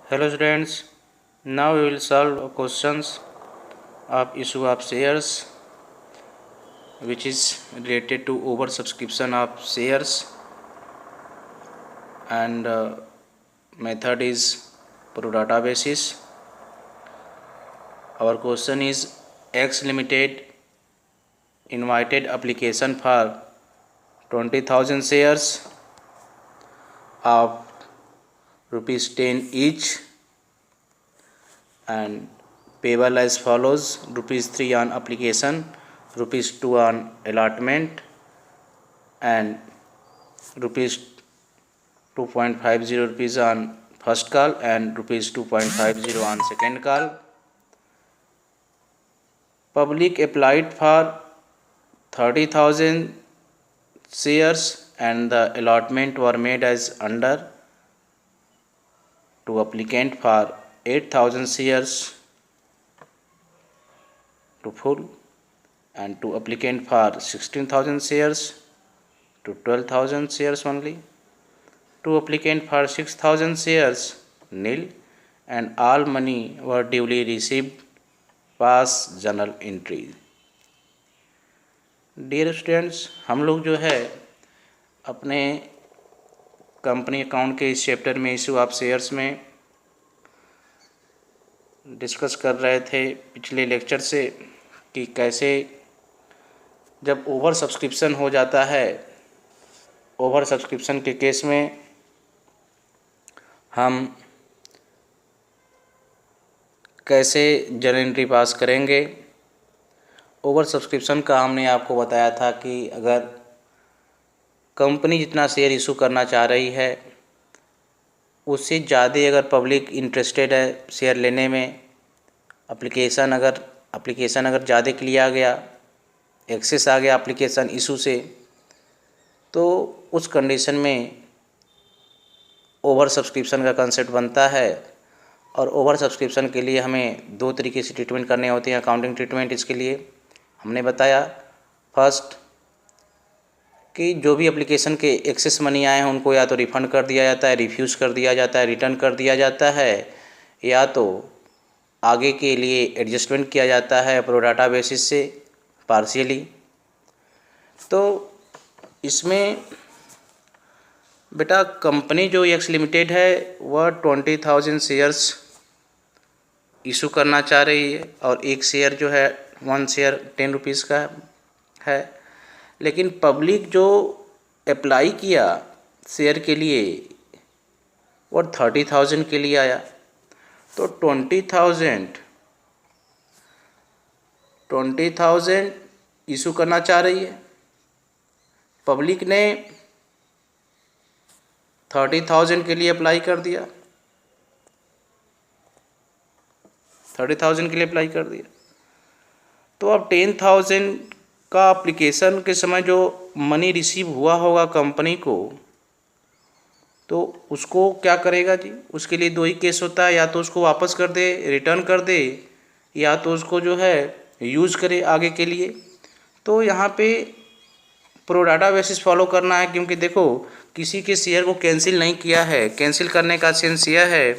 Hello students, now we will solve questions of issue of shares which is related to oversubscription of shares and method is pro rata basis. Our question is X Limited invited application for 20,000 shares of rupees 10 each and payable as follows: rupees 3 on application, rupees 2 on allotment and rupees 2.50 rupees on first call and rupees 2.50 on second call. Public applied for 30,000 shares and the allotment were made as under to applicant for 8,000 shares to full and to applicant for 16,000 shares to 12,000 shares only, to applicant for 6,000 shares nil, and all money were duly received. Pass journal entry. Dear students, हम लोग जो है अपने company account के इस chapter में issue of shares में discuss कर रहे थे पिछले लेक्चर से कि कैसे जब ओवर सब्सक्रिप्शन हो जाता है, ओवर सब्सक्रिप्शन के केस में हम कैसे जर्नल एंट्री पास करेंगे। ओवर सब्सक्रिप्शन का हमने आपको बताया था कि अगर कंपनी जितना शेयर इशू करना चाह रही है उससे ज़्यादा अगर पब्लिक इंटरेस्टेड है शेयर लेने में, एप्लीकेशन अगर ज़्यादा क्लियर आ गया, एक्सेस आ गया एप्लीकेशन इशू से, तो उस कंडीशन में ओवर सब्सक्रिप्शन का कंसेप्ट बनता है। और ओवर सब्सक्रिप्शन के लिए हमें दो तरीके से ट्रीटमेंट करने होते हैं। अकाउंटिंग ट्रीटमेंट इसके लिए हमने बताया फर्स्ट कि जो भी एप्लीकेशन के एक्सेस मनी आए हैं उनको या तो रिफ़ंड कर दिया जाता है, रिफ्यूज़ कर दिया जाता है, रिटर्न कर दिया जाता है, या तो आगे के लिए एडजस्टमेंट किया जाता है प्रो राटा बेसिस से पार्शियली। तो इसमें बेटा कंपनी जो एक्स लिमिटेड है वह 20,000 शेयर्स इशू करना चाह रही है और एक शेयर जो है 1 शेयर 10 रुपीज़ का है। लेकिन पब्लिक जो अप्लाई किया शेयर के लिए वो 30,000 के लिए आया, तो 20,000 इशू करना चाह रही है। पब्लिक ने 30,000 के लिए अप्लाई कर दिया, 30,000 के लिए अप्लाई कर दिया। तो अब 10,000 का एप्लीकेशन के समय जो मनी रिसीव हुआ होगा कंपनी को, तो उसको क्या करेगा जी? उसके लिए दो ही केस होता है, या तो उसको वापस कर दे, रिटर्न कर दे, या तो उसको जो है यूज़ करे आगे के लिए। तो यहाँ पे प्रो राटा बेसिस फॉलो करना है, क्योंकि देखो किसी के शेयर को कैंसिल नहीं किया है। कैंसिल करने का सेंस यह है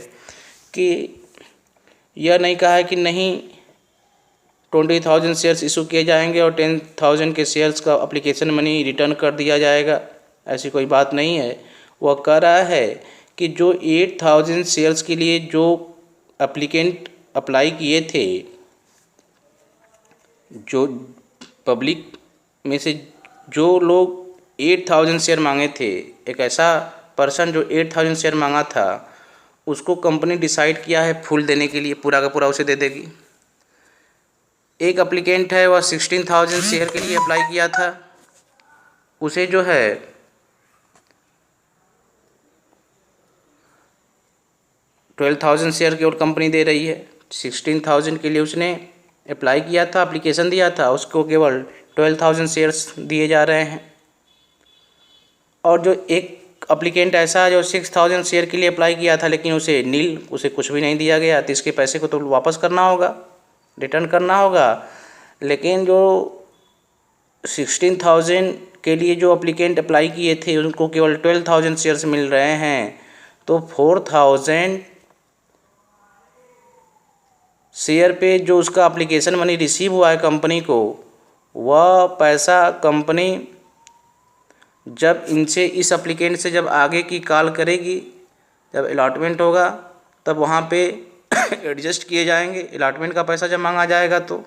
कि यह नहीं कहा है कि नहीं 20,000 शेयर्स इशू किए जाएंगे और 10,000 के शेयर्स का एप्लीकेशन मनी रिटर्न कर दिया जाएगा, ऐसी कोई बात नहीं है। वह कह रहा है कि जो 8,000 शेयर्स के लिए जो एप्लीकेंट अप्लाई किए थे, जो पब्लिक में से जो लोग 8,000 शेयर मांगे थे, एक ऐसा पर्सन जो 8,000 शेयर मांगा था उसको कंपनी डिसाइड किया है फुल देने के लिए, पूरा का पूरा उसे दे देगी। एक एप्लीकेंट है वह 16,000 शेयर के लिए अप्लाई किया था, उसे जो है 12,000 शेयर केवल कंपनी दे रही है। 16,000 के लिए उसने अप्लाई किया था, एप्लीकेशन दिया था, उसको केवल 12,000 शेयर्स दिए जा रहे हैं। और जो एक एप्लीकेंट ऐसा है जो 6,000 शेयर के लिए अप्लाई किया था लेकिन उसे कुछ भी नहीं दिया गया, तो इसके पैसे को तो वापस करना होगा, रिटर्न करना होगा। लेकिन जो 16,000 के लिए जो एप्लीकेंट अप्लाई किए थे उनको केवल 12,000 शेयर्स मिल रहे हैं, तो 4,000 शेयर पे जो उसका एप्लीकेशन मनी रिसीव हुआ है कंपनी को, वह पैसा कंपनी जब इनसे इस एप्लीकेंट से जब आगे की कॉल करेगी, जब अलॉटमेंट होगा तब वहाँ पे एडजस्ट किए जाएंगे। अलॉटमेंट का पैसा जब मांगा जाएगा तो,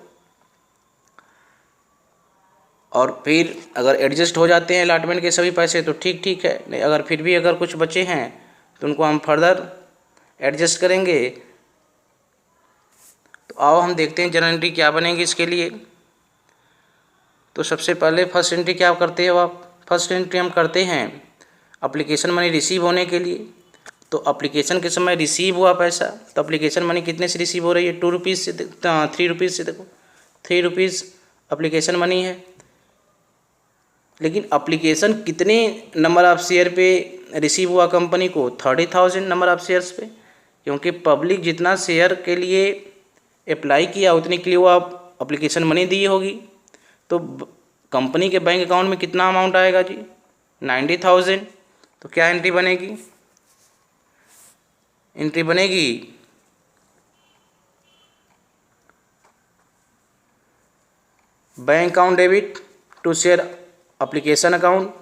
और फिर अगर एडजस्ट हो जाते हैं अलॉटमेंट के सभी पैसे तो ठीक है, नहीं अगर फिर भी अगर कुछ बचे हैं तो उनको हम फर्दर एडजस्ट करेंगे। तो आओ हम देखते हैं जनरल एंट्री क्या बनेगी इसके लिए। तो सबसे पहले फर्स्ट एंट्री क्या करते हैं आप? फर्स्ट एंट्री हम करते हैं एप्लीकेशन मनी रिसीव होने के लिए। तो एप्लीकेशन के समय रिसीव हुआ पैसा, तो एप्लीकेशन मनी कितने से रिसीव हो रही है? 2 रुपीज़ से, 3 रुपीज़ से। देखो 3 रुपीज़ एप्लीकेशन मनी है। लेकिन एप्लीकेशन कितने नंबर ऑफ़ शेयर पे रिसीव हुआ कंपनी को? 30,000 नंबर ऑफ़ शेयर्स पे, क्योंकि पब्लिक जितना शेयर के लिए अप्लाई किया उतने के लिए वो आप एप्लीकेशन मनी दी होगी। तो कंपनी के बैंक अकाउंट में कितना अमाउंट आएगा जी? 90,000। तो क्या एंट्री बनेगी? एंट्री बनेगी bank account debit to share application account.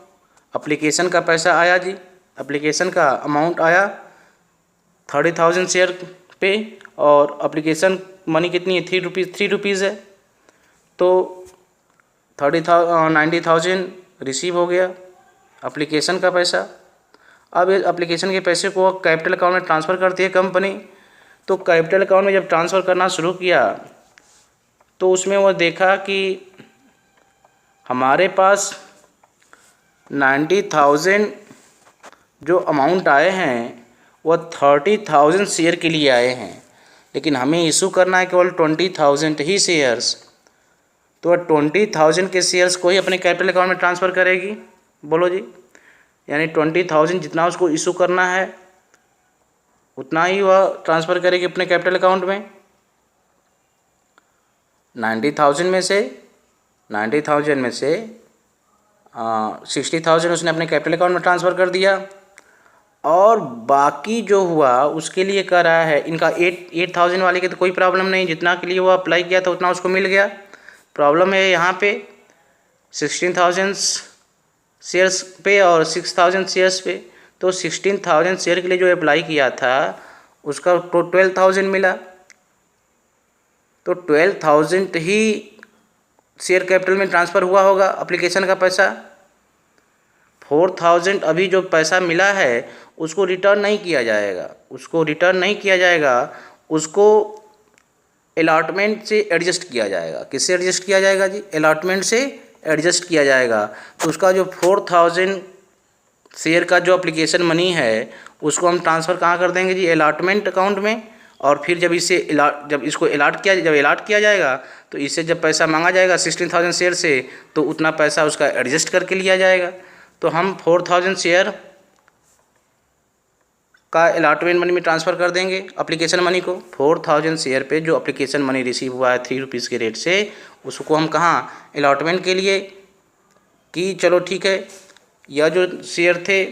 Application का पैसा आया जी, एप्लीकेशन का अमाउंट आया 30,000 शेयर पे, और एप्लीकेशन मनी कितनी है? 3 रुपीज़ है। तो 90,000 रिसीव हो गया एप्लीकेशन का पैसा। अब इस एप्लीकेशन के पैसे को कैपिटल अकाउंट में ट्रांसफ़र करती है कंपनी। तो कैपिटल अकाउंट में जब ट्रांसफ़र करना शुरू किया तो उसमें वो देखा कि हमारे पास 90,000 जो अमाउंट आए हैं वह 30,000 शेयर के लिए आए हैं, लेकिन हमें इशू करना है केवल 20,000 ही शेयर्स। तो 20,000 के शेयर्स को ही अपने कैपिटल अकाउंट में ट्रांसफ़र करेगी। बोलो जी, यानी 20,000 जितना उसको इशू करना है उतना ही वह ट्रांसफ़र करेगी अपने कैपिटल अकाउंट में। 90,000 में से 60,000 उसने अपने कैपिटल अकाउंट में ट्रांसफ़र कर दिया, और बाकी जो हुआ उसके लिए कर रहा है इनका 8,000 वाले के तो कोई प्रॉब्लम नहीं, जितना के लिए वो अप्लाई किया था उतना उसको मिल गया। प्रॉब्लम है यहाँ पे 16,000 शेयर्स पे और 6,000 शेयर्स पे। तो 16,000 शेयर के लिए जो अप्लाई किया था उसका तो 12,000 मिला। तो 12,000 ही शेयर कैपिटल में ट्रांसफ़र हुआ होगा एप्लीकेशन का पैसा। 4,000 अभी जो पैसा मिला है उसको रिटर्न नहीं किया जाएगा, उसको अलॉटमेंट से एडजस्ट किया जाएगा। किससे एडजस्ट किया जाएगा जी? अलॉटमेंट से एडजस्ट किया जाएगा। तो उसका जो 4,000 शेयर का जो एप्लीकेशन मनी है उसको हम ट्रांसफ़र कहाँ कर देंगे जी? अलॉटमेंट अकाउंट में। और फिर जब इसको अलॉट किया जाएगा तो इससे जब पैसा मांगा जाएगा 16,000 शेयर से, तो उतना पैसा उसका एडजस्ट करके लिया जाएगा। तो हम 4,000 शेयर का अलॉटमेंट मनी में ट्रांसफ़र कर देंगे एप्लीकेशन मनी को। 4,000 शेयर पे जो एप्लीकेशन मनी रिसीव हुआ है 3 रुपीज़ के रेट से, उसको हम कहाँ अलॉटमेंट के लिए कि चलो ठीक है, यह जो शेयर थे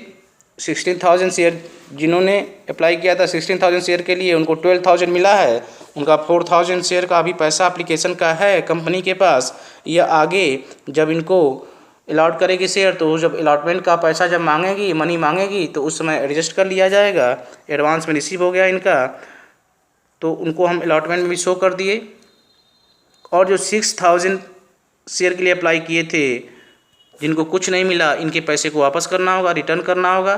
16,000 शेयर जिन्होंने अप्लाई किया था 16,000 शेयर के लिए उनको 12,000 मिला है, उनका 4,000 शेयर का अभी पैसा एप्लीकेशन का है कंपनी के पास। या आगे जब इनको अलॉट करेगी शेयर तो जब अलॉटमेंट का पैसा जब मांगेगी, मनी मांगेगी, तो उस समय एडजस्ट कर लिया जाएगा। एडवांस में रिसीव हो गया इनका, तो उनको हम अलॉटमेंट में भी शो कर दिए। और जो 6,000 शेयर के लिए अप्लाई किए थे जिनको कुछ नहीं मिला, इनके पैसे को वापस करना होगा, रिटर्न करना होगा।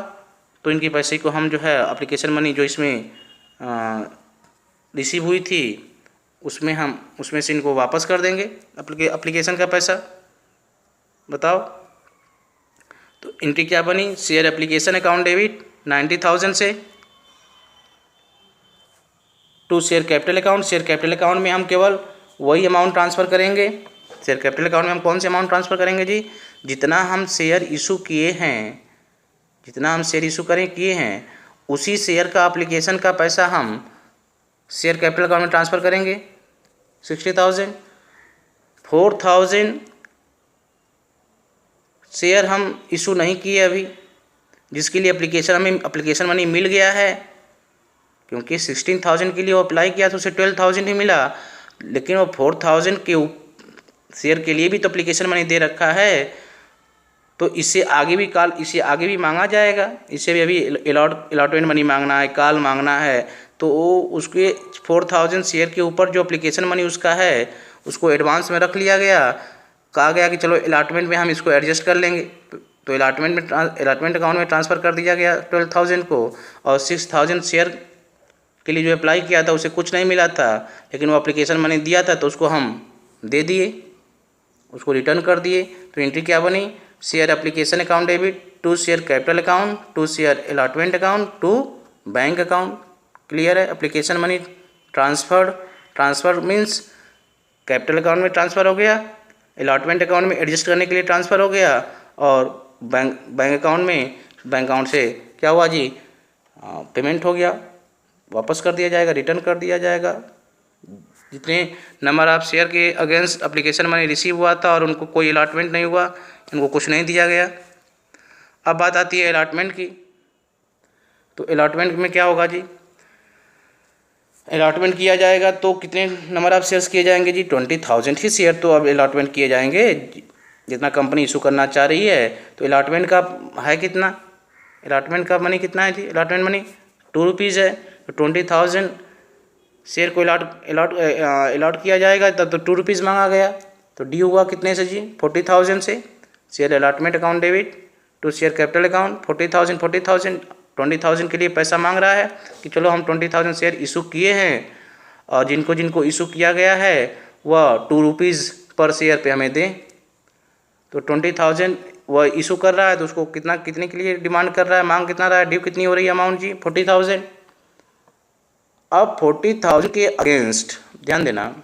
तो इनके पैसे को हम जो है एप्लीकेशन मनी जो इसमें रिसीव हुई थी उसमें से इनको वापस कर देंगे एप्लीकेशन का पैसा। बताओ, तो एंट्री क्या बनी? शेयर एप्लीकेशन अकाउंट डेबिट 90,000 से to share capital account. Share capital account में हम केवल वही अमाउंट ट्रांसफ़र करेंगे। शेयर कैपिटल अकाउंट में हम कौन से अमाउंट ट्रांसफ़र करेंगे जी? जितना हम शेयर इशू किए हैं उसी शेयर का एप्लीकेशन का पैसा हम शेयर कैपिटल अकाउंट में ट्रांसफ़र करेंगे 60,000। 4,000 शेयर हम इशू नहीं किए अभी, जिसके लिए एप्लीकेशन मनी मिल गया है, क्योंकि 16,000 के लिए वो अप्लाई किया तो उसे 12,000 ही मिला, लेकिन वो 4,000 के शेयर के लिए भी तो एप्लीकेशन मनी दे रखा है, तो इससे आगे भी मांगा जाएगा, इससे भी अभी अलॉटमेंट मनी मांगना है, कॉल मांगना है, तो वो उसके 4,000 शेयर के ऊपर जो एप्लीकेशन मनी उसका है उसको एडवांस में रख लिया गया। कहा गया कि चलो अलॉटमेंट में हम इसको एडजस्ट कर लेंगे, तो अलॉटमेंट अकाउंट में ट्रांसफ़र कर दिया गया 12,000 को, और 6,000 शेयर के लिए जो अप्लाई किया था उसे कुछ नहीं मिला था, लेकिन वो एप्लीकेशन मैंने दिया था तो उसको हम दे दिए, उसको रिटर्न कर दिए। तो एंट्री क्या बनी, share application account debit to share capital account to share allotment account to bank account. Clear है, application money transfer means capital account में ट्रांसफ़र हो गया, अलॉटमेंट अकाउंट में एडजस्ट करने के लिए ट्रांसफ़र हो गया, और बैंक अकाउंट से क्या हुआ जी, पेमेंट हो गया, वापस कर दिया जाएगा, रिटर्न कर दिया जाएगा। जितने नंबर ऑफ शेयर के अगेंस्ट एप्लीकेशन मनी रिसीव हुआ था और उनको कोई अलॉटमेंट नहीं हुआ, इनको कुछ नहीं दिया गया। अब बात आती है अलॉटमेंट की, तो अलॉटमेंट में क्या होगा जी, अलॉटमेंट किया जाएगा तो कितने नंबर ऑफ शेयर्स किए जाएंगे जी, 20,000 ही शेयर तो अब अलॉटमेंट किए जाएंगे, जितना कंपनी इशू करना चाह रही है। तो अलॉटमेंट का है कितना, अलॉटमेंट का मनी कितना है जी, अलॉटमेंट मनी 2 रुपीज़ है, तो 20,000 शेयर को अलॉट किया जाएगा, तब तो 2 रुपीज़ मांगा गया, तो डी हुआ कितने से जी, 40,000 से। Share allotment account debit to share capital account 40,000 20,000 के लिए पैसा मांग रहा है कि चलो हम 20,000 शेयर इशू किए हैं, और जिनको जिनको इशू किया गया है वह 2 रुपीज़ पर शेयर पे हमें दें। तो 20,000 वह इशू कर रहा है, तो उसको कितने के लिए डिमांड कर रहा है, मांग कितना रहा है, ड्यू कितनी हो रही है अमाउंट जी, 40,000। अब 40,000 के अगेंस्ट ध्यान देना,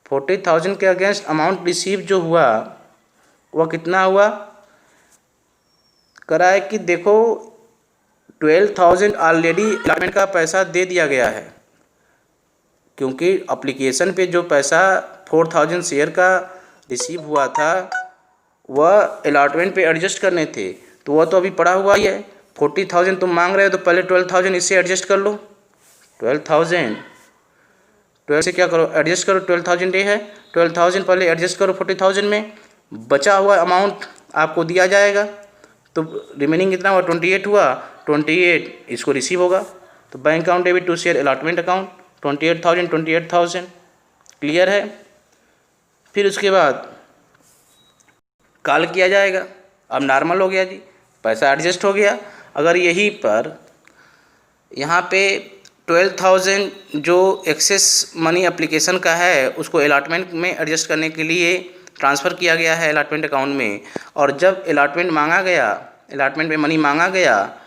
40,000 के अगेंस्ट अमाउंट रिसीव जो हुआ वह कितना हुआ, करा है कि देखो 12,000 ऑलरेडी अलॉटमेंट का पैसा दे दिया गया है, क्योंकि एप्लीकेशन पे जो पैसा 4,000 शेयर का रिसीव हुआ था वह अलॉटमेंट पे एडजस्ट करने थे, तो वह तो अभी पड़ा हुआ ही है। 40,000 तुम मांग रहे हो तो पहले 12,000 इससे एडजस्ट कर लो, 12 से क्या करो, एडजस्ट करो, 12,000 ये है, 12,000 पहले एडजस्ट करो 40,000 में, बचा हुआ अमाउंट आपको दिया जाएगा, तो रिमेनिंग कितना हुआ, 28 हुआ, 28 इसको रिसीव होगा, तो bank account debit to share allotment account 28,000। Clear है। फिर उसके बाद कॉल किया जाएगा, अब नॉर्मल हो गया जी, पैसा एडजस्ट हो गया। अगर यहीं पर यहाँ पे 12,000 जो एक्सेस मनी एप्लीकेशन का है उसको अलॉटमेंट में एडजस्ट करने के लिए ट्रांसफ़र किया गया है अलॉटमेंट अकाउंट में, और जब अलॉटमेंट मांगा गया, अलॉटमेंट में मनी मांगा गया,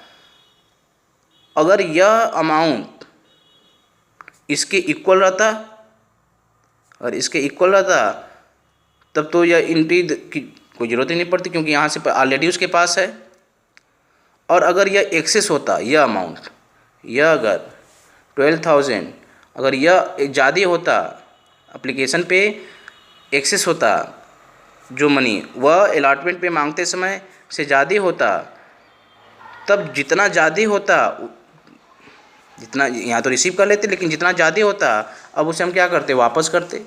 अगर यह अमाउंट इसके इक्वल रहता और इसके इक्वल रहता तब तो यह एंट्री की कोई ज़रूरत ही नहीं पड़ती, क्योंकि यहाँ से ऑलरेडी उसके पास है। और अगर यह एक्सेस होता, यह अमाउंट, यह अगर 12,000 अगर यह ज़्यादा होता, एप्लीकेशन पे एक्सेस होता जो मनी, वह अलॉटमेंट पे मांगते समय से ज़्यादा होता, तब जितना ज़्यादा होता, जितना यहाँ तो रिसीव कर लेते, लेकिन जितना ज़्यादा होता अब उसे हम क्या करते, वापस करते,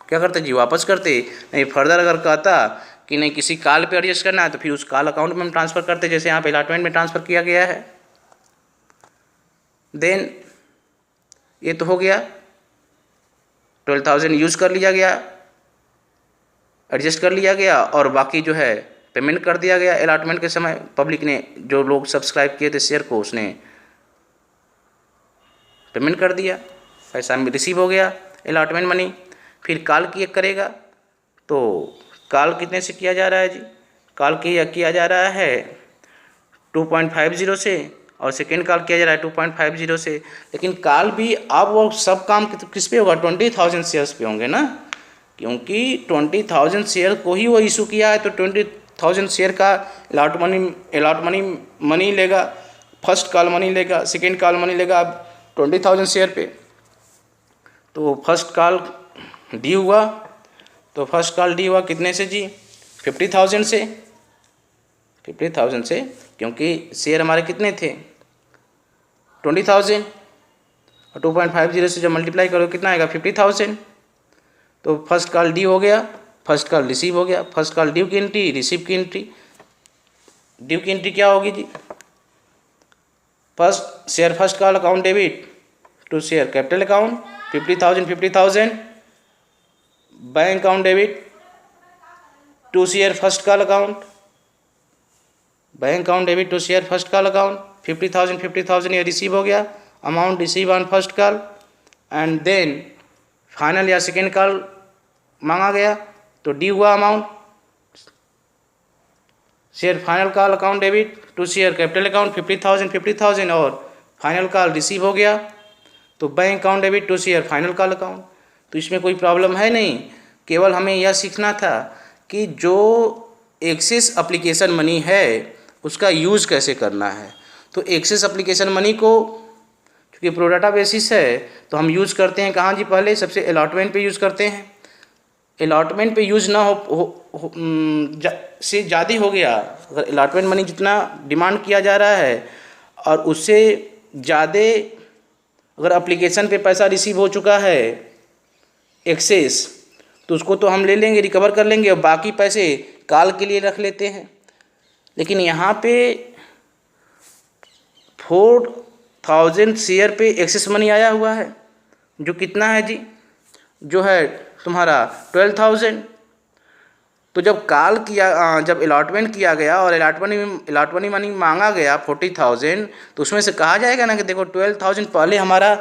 क्या करते जी, वापस करते। नहीं, फर्दर अगर कहता कि नहीं किसी कॉल पे एडजस्ट करना है तो फिर उस कॉल अकाउंट में हम ट्रांसफ़र करते, जैसे यहाँ पे अलॉटमेंट में ट्रांसफ़र किया गया है। देन ये तो हो गया, 12,000 यूज़ कर लिया गया, एडजस्ट कर लिया गया, और बाकी जो है पेमेंट कर दिया गया अलॉटमेंट के समय। पब्लिक ने, जो लोग सब्सक्राइब किए थे शेयर को, उसने पेमेंट कर दिया, पैसा रिसीव हो गया अलॉटमेंट मनी। फिर कॉल करेगा, तो कॉल कितने से किया जा रहा है जी, कॉल किया जा रहा है 2.50 से, और सेकेंड कॉल किया जा रहा है 2.50 से। लेकिन कॉल भी अब वो सब काम किस पे होगा, 20,000 शेयर्स पे होंगे ना, क्योंकि 20,000 शेयर को ही वो इशू किया है, तो 20,000 शेयर का अलॉट मनी लेगा, फर्स्ट कॉल मनी लेगा, सेकेंड कॉल मनी लेगा, अब 20,000 शेयर पे। तो फर्स्ट कॉल डी हुआ, तो फर्स्ट कॉल डी हुआ कितने से जी, 50,000 से, 50,000 से, क्योंकि शेयर हमारे कितने थे, 20,000, और 2.50 से जब मल्टीप्लाई करो कितना आएगा 50,000। तो फर्स्ट कॉल डी हो गया, फर्स्ट कॉल रिसीव हो गया। फर्स्ट कॉल ड्यू की एंट्री, रिसीव की एंट्री। ड्यू की एंट्री क्या होगी जी? First share first call account debit to share capital account 50,000 bank account debit to share first call account, bank account debit to share first call account 50,000 ये receive हो गया, amount receive on first call. And then final या second call मांगा गया तो due हुआ amount, share final call account debit to share capital account 50,000 और final call receive हो गया तो bank account debit to share final call account. तो इसमें कोई प्रॉब्लम है नहीं, केवल हमें यह सीखना था कि जो एक्सेस एप्लीकेशन मनी है उसका यूज़ कैसे करना है। तो एक्सेस एप्लीकेशन मनी को क्योंकि प्रोडाटा बेसिस है तो हम यूज़ करते हैं कहाँ जी? पहले सबसे अलॉटमेंट पे यूज़ करते हैं। अलॉटमेंट पे यूज़ ना से ज़्यादा हो गया, अगर अलॉटमेंट मनी जितना डिमांड किया जा रहा है और उससे ज़्यादा अगर एप्लीकेशन पे पैसा रिसीव हो चुका है एक्सेस, तो उसको तो हम ले लेंगे, रिकवर कर लेंगे और बाकी पैसे कॉल के लिए रख लेते हैं। लेकिन यहाँ पे 4,000 शेयर पे एक्सेस मनी आया हुआ है जो कितना है जी? जो है तुम्हारा 12,000। तो जब कॉल किया, जब अलॉटमेंट किया गया और अलॉटमेंट मनी मांगा गया 40,000, तो उसमें से कहा जाएगा ना कि देखो 12,000 पहले हमारा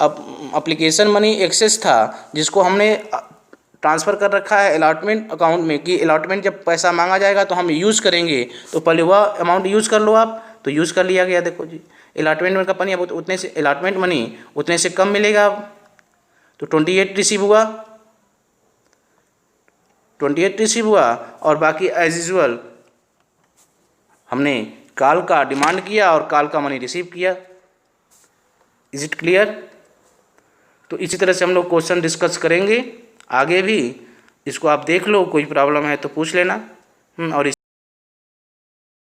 एप्लीकेशन मनी एक्सेस था जिसको हमने ट्रांसफ़र कर रखा है अलॉटमेंट अकाउंट में कि अलॉटमेंट जब पैसा मांगा जाएगा तो हम यूज़ करेंगे, तो पहले वह अमाउंट यूज़ कर लो आप। तो यूज़ कर लिया गया। देखो जी अलॉटमेंट का मनी अब उतने से अलॉटमेंट मनी उतने से कम मिलेगा अब। तो 28 रिसीव हुआ, 28 रिसीव हुआ और बाकी एज यूजुअल हमने कॉल का डिमांड किया और कॉल का मनी रिसीव किया। Is it clear? तो इसी तरह से हम लोग क्वेश्चन डिस्कस करेंगे आगे भी। इसको आप देख लो, कोई प्रॉब्लम है तो पूछ लेना। और